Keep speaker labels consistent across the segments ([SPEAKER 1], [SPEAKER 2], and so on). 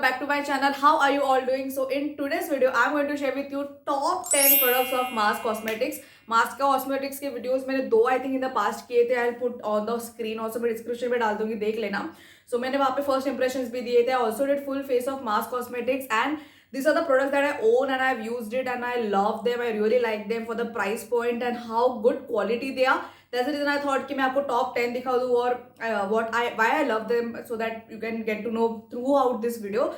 [SPEAKER 1] back to my channel. How are you all doing? So in today's video I'm going to share with you top 10 products of Mars Cosmetics. Mars Cosmetics के videos मैंने दो I think in the past किए थे. I will put on the screen, also मैं description में डाल दूंगी, देख लेना. सो मैंने वहाँ पे फर्स्ट इंप्रेशंस भी दिए थे. I also did full face of Mars Cosmetics and these are the products that I own and I've used it and I love them. I really like them for the price point and how good quality they are. That's the reason I thought कि मैं आपको top 10 दिखा दूँ और why I love them so that you can get to know throughout this video.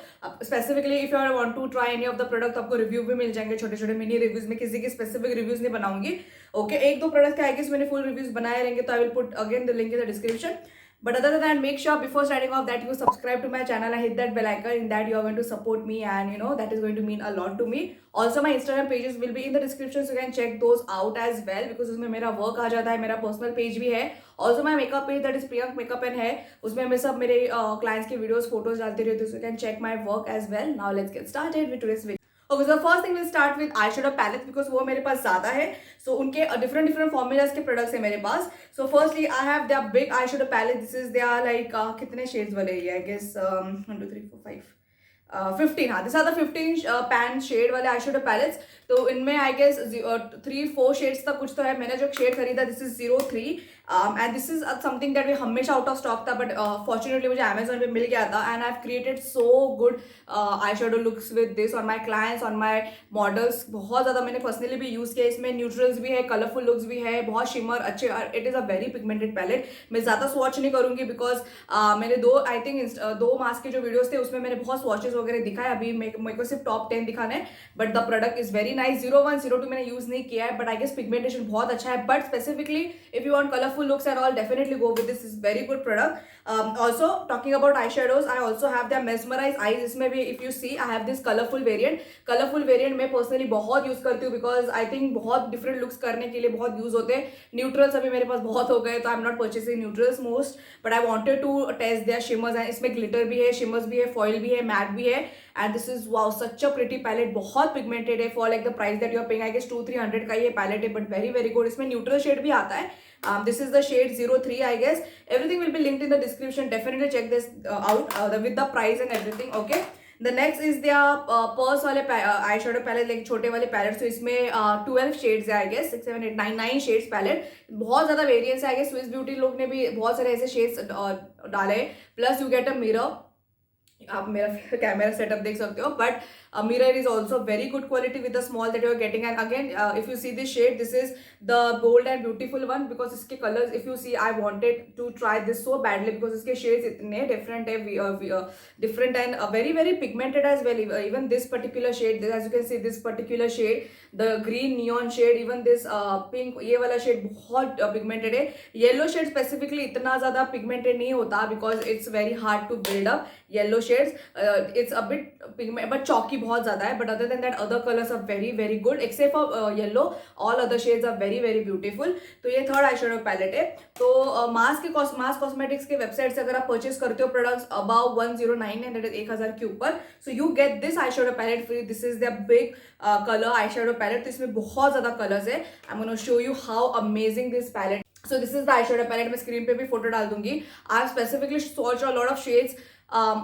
[SPEAKER 1] Specifically if you want to try any of the product आपको review भी मिल जाएंगे, छोटे छोटे मिनी रिव्यूज में. किसी की specific reviews नहीं बनाऊंगी. Okay, एक दो product के I guess मैंने full reviews बनाए रहेंगे, तो I will put again the link in the description. But other than that, make sure before starting off that you subscribe to my channel and hit that bell icon. In that you are going to support me and you know that is going to mean a lot to me. Also my Instagram pages will be in the description, so you can check those out as well because उसमें मेरा work आ जाता है. मेरा personal page भी है. Also my makeup page that is Priyank Makeup and है, उसमें मैं सब मेरे clients के videos, photos डालती रहती हूँ, so you can check my work as well. Now let's get started with today's video. Okay, so first thing we'll start with eyeshadow palettes because वो मेरे पास ज़्यादा है. So उनके different formulas के products है मेरे पास. So firstly I have their big eyeshadow palette. This is their like कितने shades वाले ये I guess 1 2 3 4 5 15. हाँ, these are the 15 pan shade वाले eyeshadow palettes. तो इनमें I guess 3-4 shades तक कुछ तो है. मैंने जो shade खरीदा this is 03 and this is something that we हमेशा out of stock था, but fortunately मुझे Amazon पे मिल गया था and I've created so good eyeshadow looks with this on my clients, on my models. बहुत ज़्यादा मैंने personally भी use किया. इसमें neutrals भी है, colorful looks भी है, बहुत shimmer अच्छे. It is a very pigmented palette. मैं ज़्यादा swatch नहीं करूँगी because मैंने I think दो मास्क के जो videos थे उसमें मैंने बहुत swatches वगैरह दिखाए. अभी मेरे को सिर्फ top 10 दिखाने हैं, but the product is very nice. 01, 02 मैंने use नहीं किया है, but I guess pigmentation बहुत अच्छा है. But specifically if you want colorful looks and all, definitely go with this. Is very good product. Also talking about eyeshadows, I also have their mesmerize eyes. इसमें भी if you see I have this colorful variant. Colorful variant मैं personally बहुत use करती हूँ because I think बहुत different looks करने के लिए बहुत use होते हैं. Neutrals अभी मेरे पास बहुत हो गए, तो I'm not purchasing neutrals most, but I wanted to test their shimmers and इसमें glitter भी है, shimmers भी है, foil भी है, matte भी है. And this is wow, such a pretty palette. बहुत pigmented है for like the price that you are paying. I guess 200-300 का ये palette है, but very very good. इसमें neutral shade भी आता है. This is the shade 03 I guess. Everything will be linked in the description. Definitely check this out with the price and everything. Okay. The next is their purse वाले eyeshadow palette, like छोटे वाले palette. So इसमें 12 shades है I guess, 6 7 8 9 9 shades palette. बहुत ज़्यादा variance है I guess. Swiss Beauty लोग ने भी बहुत सारे ऐसे shades डाले. Plus you get a mirror. आप मेरा कैमरा सेटअप देख सकते हो, but mirror is also very good quality with the small that you are getting. And again if you see this shade, this is the bold and beautiful one because इसके colors if you see I wanted to try this so badly because इसके shades इतने different है, different and very very pigmented as well. Even this particular shade, as you can see this particular shade, the green neon shade, even this pink ये वाला shade बहुत pigmented है. Yellow shade specifically इतना ज़्यादा pigmented नहीं होता because it's very hard to build up yellow shades. It's a bit pigment but chalky बहुत ज़्यादा है, but other than that other colors are very very good except for yellow. All other shades are very very beautiful. तो ये third eyeshadow palette है. तो Mars Cosmetics के website से अगर आप परचेज करते हो products above 109 and that is 1000 के ऊपर, so you get this eyeshadow palette free. This is their big color eyeshadow palette. तो इसमें बहुत ज़्यादा कलर्स है. I'm going to show you how amazing this palette. So this is the eyeshadow palette. मैं screen पे भी photo डाल दूंगी. I've specifically swatched a lot of shades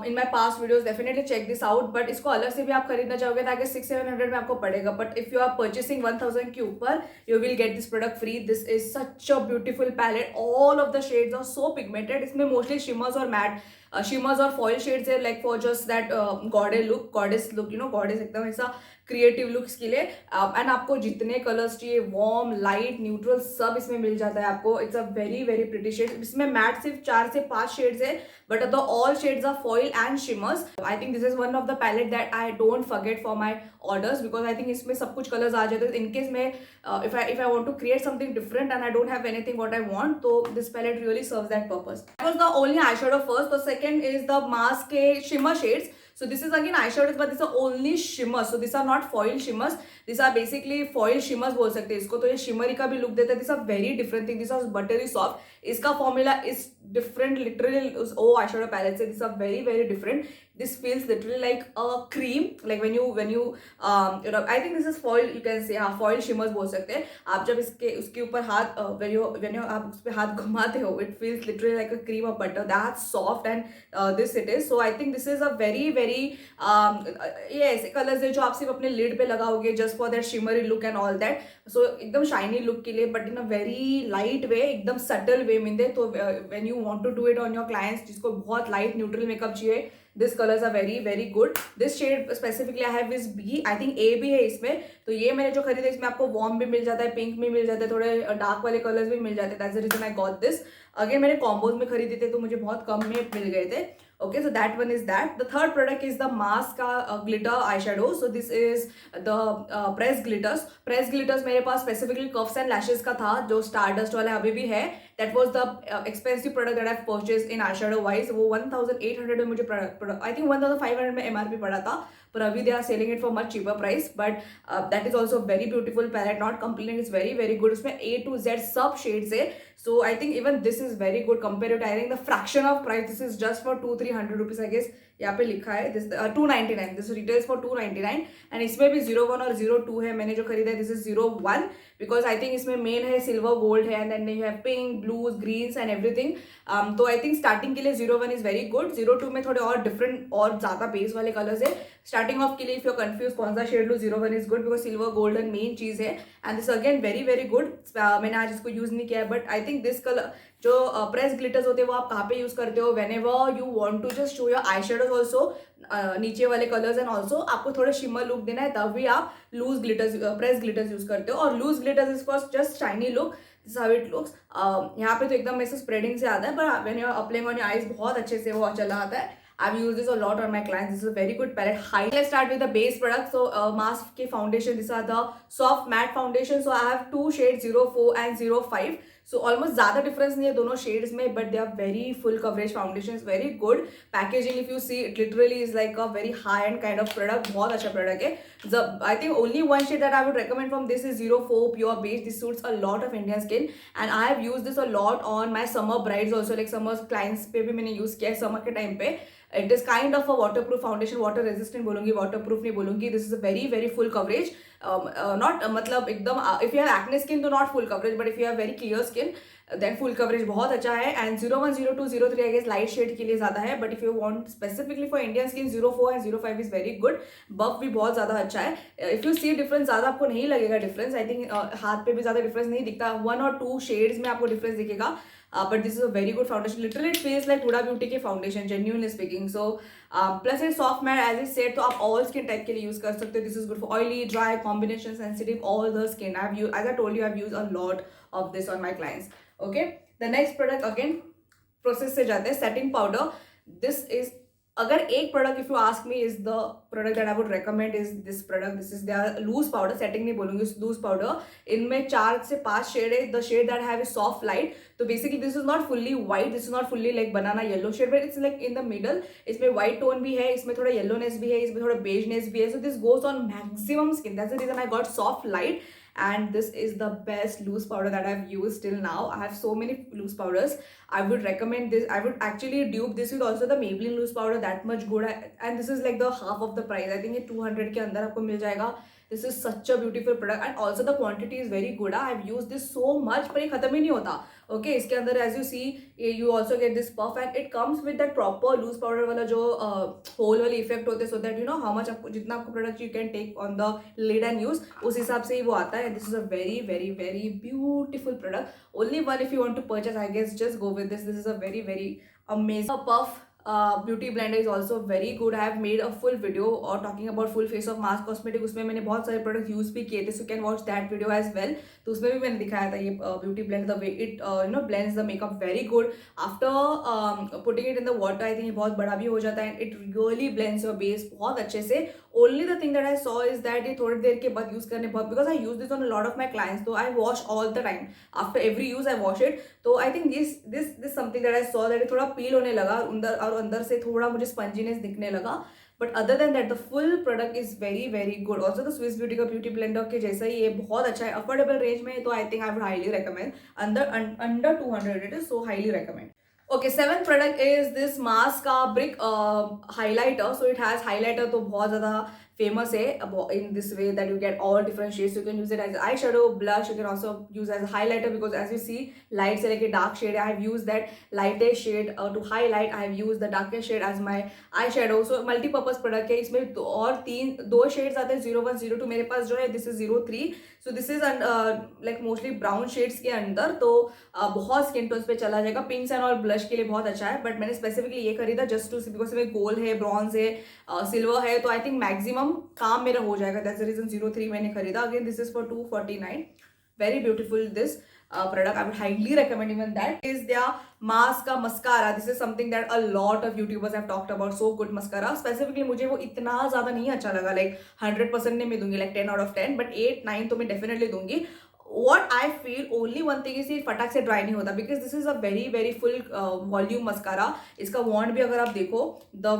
[SPEAKER 1] in my past videos. Definitely check this out. but इसको अलग से भी आप खरीदना चाहोगे तो आगे 600-700 में आपको पड़ेगा. but if you are purchasing 1000 के ऊपर, you will get this product free. This is such a beautiful palette. all of the shades are so pigmented. इसमें mostly shimmers और matte shimmers और foil shades है, like for just that goddess look, you know, goddess एकदम ऐसा creative looks के लिए. And आपको जितने कलर्स चाहिए, वार्म, लाइट, न्यूट्रल, सब इसमें मिल जाता है आपको. It's a very very pretty shade. इसमें मैट सिर्फ 4 से 5 शेड्स है, but the all shades are foil and shimmers. I think this is one of the palette that I don't forget for my orders because I think इसमें सब कुछ colours आ जाते हैं. इनकेस में if I want to create something different and I don't have anything what I want, तो this palette really serves that purpose. That was the only eyeshadow first. The second is the mask के shimmer shades. So this is again eyeshadows, but these are only shimmers. So these are not foil shimmers. These are basically foil shimmers बोल सकते हैं इसको. तो ये shimmery का भी look देता है. These are very different thing. These are buttery soft. इसका formula is different literally. eyeshadow palette से these are very very different. this feels literally like a cream, like when you I think this is foil, you can say, हाँ foil shimmers बोल सकते हैं आप। जब इसके उसके ऊपर हाथ when you आप उस पे हाथ घुमाते हो, it feels literally like a cream of butter, that's soft, and this it is. So I think this is a very very ये ऐसे कलर्स है जो आप सिर्फ अपने लिड पे लगाओगे just for that shimmery look and all that. So एकदम शाइनी लुक के लिए, but in a very light way, एकदम सटल वे मिलते। तो when you want to do it on your clients जिसको बहुत लाइट न्यूट्रल मेकअप चाहिए, this colours are very very good. This shade specifically I have is B, I think A भी है इसमें। तो ये मैंने जो खरीदा इसमें आपको वार्म भी मिल जाता है, पिंक भी मिल जाता है, थोड़े डार्क वाले कलर्स भी मिल जाते हैं, that's the reason I got this. अगेन मैंने कॉम्बोज में खरीदे थे तो मुझे बहुत कम में मिल गए थे। Okay, so that one is that. The third product is the Mask glitter eyeshadow. So this is the pressed glitters. Pressed glitters मेरे पास specifically cuffs and lashes का था, जो Stardust वाला अभी भी है। That was the expensive product that I've purchased in eyeshadow wise. वो 1800 में मुझे I think 1500 में MRP पड़ा था, पर अभी they are selling it for much cheaper price. But that is also very beautiful palette. Not complaining, it's very very good. उसमें A to Z सब shades है. So I think even this is very good compared to, I think the fraction of price. This is just for 200-300 rupees I guess. यहाँ पे लिखा है this 299. This retails for 299 and इसमें भी 01 और 02 है। मैंने जो खरीदा है this is 01 because I think इसमें मेन है सिल्वर गोल्ड है, and then you have pink, blues, greens and everything. तो I think स्टार्टिंग के लिए 01 is very good. 02 में थोड़े और डिफरेंट और ज़्यादा बेस वाले कलर्स है। स्टार्टिंग ऑफ के लिए इफ यू कंफ्यूज कौन सा शेड लूँ, 01 is good because silver golden main चीज़ है, and this again very very good. मैंने आज इसको यूज़ नहीं किया है, but I think this colour जो प्रेस ग्लिटर्स होते हैं वो आप कहाँ पे यूज़ करते हो, whenever you want to just show your eye shadows also, नीचे वाले कलर्स एंड ऑल्सो आपको थोड़ा शिमर लुक देना है, तब भी आप loose glitters press glitters use करते हो। और loose glitters is for just shiny look, this how it looks. यहाँ पे तो एकदम ऐसे स्प्रेडिंग से आता है, पर when you are applying on your eyes बहुत अच्छे से वो चला आता है। I've used this a lot on my clients. This is a very good palette. Let's start with the base product. So mask के foundation, these are the soft matte foundation. So I have two shades 04 and 05. So almost ज़्यादा difference नहीं है दोनों shades में, but they are very full coverage foundations, very good packaging. If you see, it literally is like a very high end kind of product. बहुत अच्छा product है। I think only one shade that I would recommend from this is 04 pure beige. This suits a lot of Indian skin, and I have used this a lot on my summer brides also. Like summer clients पे भी मैंने use किया है summer के time पे। It is kind of a waterproof foundation, water resistant बोलूँगी, waterproof नहीं बोलूँगी। This is a very very full coverage. Not मतलब एकदम if you have acne skin तो not full coverage, but if you have very clear skin then full coverage बहुत अच्छा है। And 01, 02, 03 I guess light shade के लिए ज़्यादा है, but if you want specifically for Indian skin 04 and 05 is very good. buff भी बहुत ज़्यादा अच्छा है। if you see difference ज़्यादा आपको नहीं लगेगा difference, I think हाथ पे भी ज़्यादा difference नहीं दिखता, 1 और 2 shades में आपको difference दिखेगा। But this is a very good foundation. Literally it feels like Huda Beauty के foundation, genuinely speaking. So plus it's soft matte as I said, तो आप all skin type के लिए use कर सकते हो। This is good for oily, dry, combination, sensitive, all the skin. I've used, as I told you, I've used a lot of this on my clients. Okay, the next product again process से जाते हैं, setting powder. This is अगर एक product if you ask me is the product that I would recommend is this product. This is their loose powder, setting नहीं बोलूंगी, loose powder. इनमें 4 से 5 shade है। The shade that have is soft light. तो basically this is not fully white, this is not fully like banana yellow shade, but it's like in the middle. इसमें white tone भी है, इसमें थोड़ा yellowness भी है, इसमें थोड़ा बेजनेस भी है। So this goes on maximum skin, that's the reason I got soft light. And this is the best loose powder that I've used till now. I have so many loose powders. I would recommend this. I would actually dupe this with also the Maybelline loose powder, that much good. And this is like the half of the price. I think ये 200 के अंदर आपको मिल जाएगा। This is such a beautiful product and also the quantity is very good. I have used this so much, पर ये खत्म ही नहीं होता। Okay, इसके अंदर as you see, you also get this puff and it comes with that proper loose powder वाला जो hole वाली effect होते हैं, so that you know how much आपको जितना आपको product you can take on the lid and use, उस हिसाब से ही वो आता है। This is a very very very beautiful product. Only one if you want to purchase, I guess just go with this. This is a very very amazing puff. Beauty blender is also very good. I have made a full video or talking about full face of Mars Cosmetic. उसमें मैंने बहुत सारे product use भी किए थे, so you can watch that video as well. तो उसमें भी मैंने दिखाया था ये beauty blend, the way it blends the makeup very good. After putting it in the water, I think ये बहुत बड़ा भी हो जाता है, it really blends your base बहुत अच्छे से। Only the thing that I saw is that ये थोड़ी देर के बाद यूज करने बहुत, because I use this on a lot of my clients, so I wash all the time. After every use I wash it. तो I think this something that I saw that ये थोड़ा पील होने लगा अंदर से, थोड़ा मुझे स्पंजीनेस दिखने लगा। But other than that the full product is very very good. Also the Swiss beauty का ब्यूटी ब्लेंडर के जैसा ही ये बहुत अच्छा है, अफोर्डेबल रेंज में। तो I think I would highly recommend. Under 200 it is, so highly recommend. Okay, seven product is this mask का brick highlighter. So it has highlighter, तो बहुत ज़्यादा फेमस है in this way that you get all different shades. You can use it as eyeshadow, blush. You can also use as a highlighter because as you see, light से लेके dark shade. I have used that lightest shade to highlight. I have used the darkest shade as my eyeshadow. So multi-purpose product है. इसमें और दो shades आते हैं, 01, 02. मेरे पास जो है this is 03. So this is like mostly brown shades के अंदर, तो बहुत स्किन टोन्स पे चला जाएगा. पिंक्स एंड ऑल ब्लश के लिए बहुत अच्छा है, बट मैंने स्पेसिफिकली ये खरीदा जस्ट टू बिकॉज में गोल्ड है, ब्रॉन्ज है, सिल्वर है, तो आई थिंक मैक्सिमम काम मेरा हो जाएगा. दैट्स द रीजन 03 मैंने खरीदा. Again this is for 249. Very beautiful this product. I would highly recommend even that. Is their mask का mascara. This is something that a lot of YouTubers have talked about. So good mascara. Specifically मुझे वो इतना ज़्यादा नहीं अच्छा लगा. Like 100% नहीं मैं दूंगी, like 10 out of 10, but 8, 9 तो मैं definitely दूंगी. What I feel, only one thing is ये फटाक से ड्राई नहीं होता, because this is a very very full volume mascara. इसका wand भी अगर आप देखो, the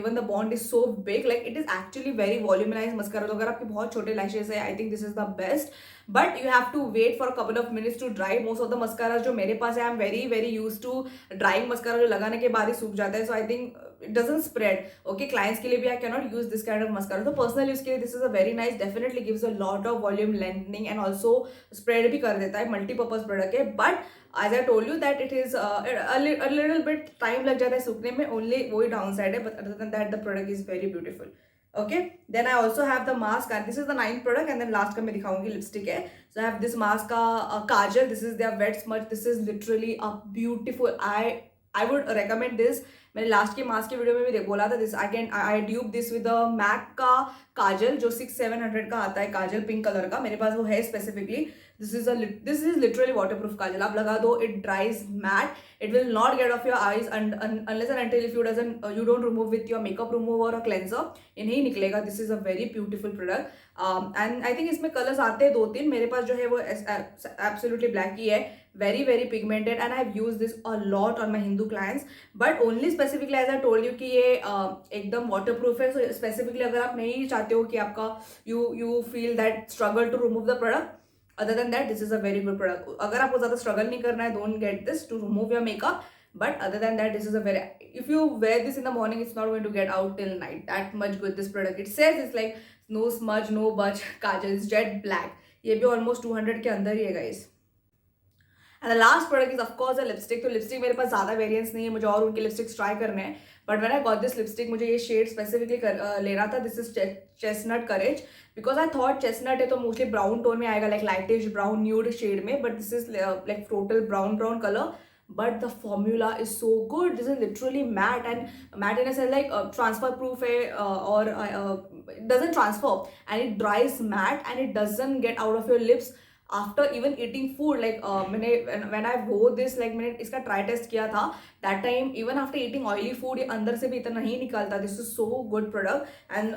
[SPEAKER 1] even the wand is so big, like it is actually very voluminized mascara. तो अगर आपके बहुत छोटे lashes है, I think this is the best. But you have to wait for a couple of minutes to dry. Most of the mascaras जो मेरे पास है, I am very very used to drying mascara, जो लगाने के बाद ही सूख जाता है. So I think it doesn't spread. Okay, clients के लिए भी I cannot use this kind of mascara. So personal use के लिए this is a very nice, definitely gives a lot of volume lengthening and also spread भी कर देता है. Multi-purpose product है. But as I told you that it is a little bit time लग जाता है सूखने में. Only वही downside है. But other than that, the product is very beautiful. Okay, then I also have the mask, and this is the 9th product, and then last का मैं दिखाऊंगी लिपस्टिक है. So I have this mask का काजल. This is their wet smudge. This is literally a beautiful. I would recommend this. मैंने last के mask के video में भी बोला था. This I dupe this with MAC का काजल जो 600-700 का आता है, काजल पिंक कलर का. मेरे पास वो है specifically. This is literally waterproof kajal. आप लगा दो, it dries matte. It will not get off your eyes unless and until if you don't remove with your makeup remover और क्लेंजर. ये नहीं निकलेगा. This is a very beautiful product. And I think इसमें colours आते हैं 2-3. मेरे पास जो है वो एब्सोल्युटली ब्लैक ही है. Very very pigmented, and I have used this a lot on my Hindu clients, but only specifically as I told you कि ये एकदम waterproof है. So specifically अगर आप नहीं चाहते हो कि आपका you feel that struggle to remove the product, other than that this is a very good product. अगर आपको ज़्यादा struggle नहीं करना है, don't get this to remove your makeup. But other than that, this is a very, if you wear this in the morning, it's not going to get out till night. That much good this product. It says it's like no smudge, no budge kajal. It's jet black. ये भी almost 200 के अंदर ही है guys. And the last product is of course a lipstick. तो lipstick मेरे पास ज़्यादा variants नहीं है, मुझे और उनके लिपस्टिक्स ट्राई करने हैं. But when I got this lipstick, मुझे ये शेड स्पेसिफिकली लेना था. This is chestnut courage, because I thought chestnut है तो मोस्टली ब्राउन टोन में आएगा, like lightish brown nude shade में. But this is like total brown colour. But the formula is so good. This is literally matte, and matte in a sense like transfer proof है, or it doesn't transfer, and it dries matte, and it doesn't get out of your lips after even eating food. Like मैंने when I wore this, like मैंने इसका try test किया था that time, even after eating oily food, ये अंदर से भी इतना नहीं निकलता. This is so good product, and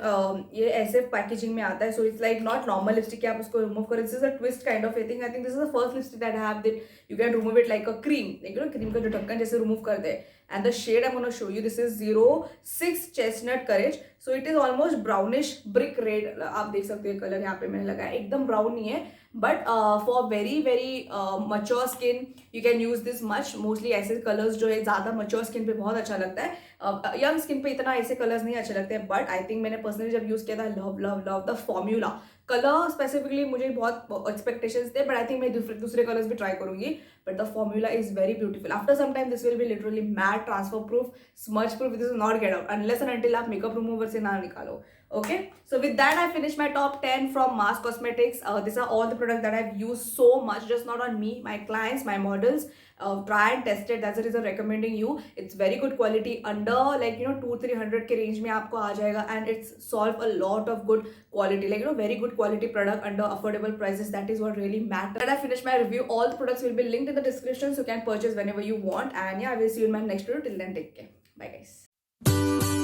[SPEAKER 1] ये ऐसे पैकेजिंग में आता है. So it's like not normal lipstick कि आप उसको रिमूव करें. This is a twist kind of a thing. I think this is the first lipstick that I have that you can remove it like a cream, like you know cream का जो ढक्कन जैसे remove कर दे. And the shade I'm going to show you, this is 06 Chestnut Courage. So it is almost brownish brick red. आप देख सकते हो colour यहाँ पे मैंने लगाया, एकदम ब्राउन नहीं है. But for very very mature skin, you can use this much. Mostly ऐसे कलर्स जो है ज़्यादा mature skin पे बहुत अच्छा लगता है. यंग स्किन पे इतना ऐसे कलर्स नहीं अच्छे लगते हैं. बट आई थिंक मैंने पर्सनली जब यूज़ किया था, love the formula. Colour specifically मुझे बहुत एक्सपेक्टेशंस थे, बट आई थिंक मैं दूसरे कलर्स भी ट्राई करूंगी. But the formula is very beautiful. After some time this will be literally matte, transfer proof, smudge proof. This will not get out unless and until आप makeup remover से ना निकालो. Okay, so with that I finished my top 10 from Mars Cosmetics. These are all the products that I've used so much, just not on me, my clients, my models. Try and test it. That's the reason recommending you. It's very good quality, under like 200-300 के range में आपको आ जाएगा, and it's solve a lot of good quality, like very good quality product under affordable prices. That is what really matters. And I finished my review. All the products will be linked in the description, so you can purchase whenever you want. And yeah, I will see you in my next video. Till then, take care. Bye guys.